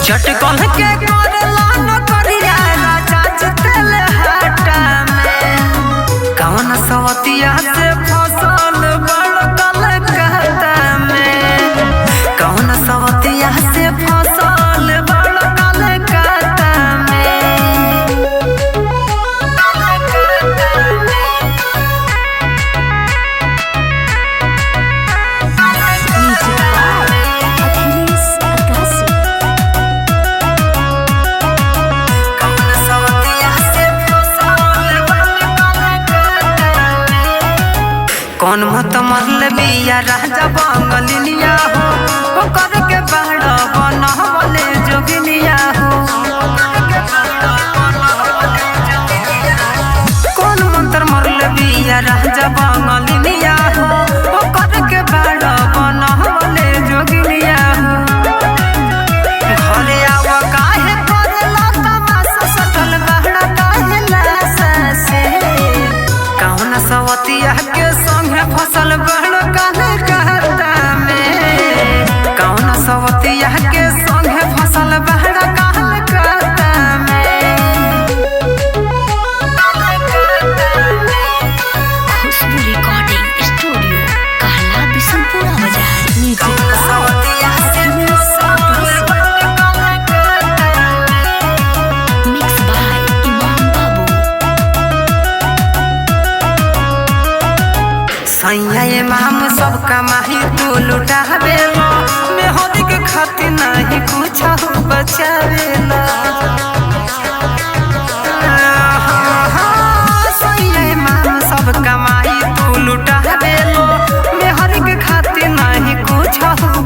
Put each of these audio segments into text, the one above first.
चटकल के करला न करिया राजा तेल हाटा में कौन सवतिया से फसल बड़कल कहता में कौन सवतिया से फसल बड़कल कहता कौन मत मरल बिया राजा बंगलिया हो ओकर के बाड़ बनवले जोगिनिया हो कौन मंत्र मरल बिया राजा बंगलिया हो ओकर के बाड़ बनवले जोगिनिया हो घरे आव काहे करला तमाशा सटल बाड़ा काहे लासा से कौन सवतिया के फसल बड़ काले कहता में कौन सवतिया के संगे फसल बड़ काले कहता में खुशबू रिकॉर्डिंग स्टूडियो कहला बिशनपुरा बाजार नीचे कौन सवतिया से फसल बड़ काले कहता में मिक्स बाय इमाम बाबू सैया इमाम सब कमाही तू लुटावेला मेहदी के खातिर नहीं कुछ बचावेला सैया इमाम सब कमाही तू लुटावेला मेहदी के खातिर नहीं कुछ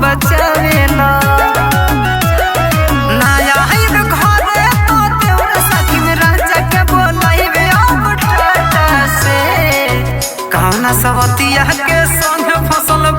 बचावेला नया है घरे तो देवर सखी में राजा के बोलाइबे अब टाटा से कौन सवतिया के संग फसल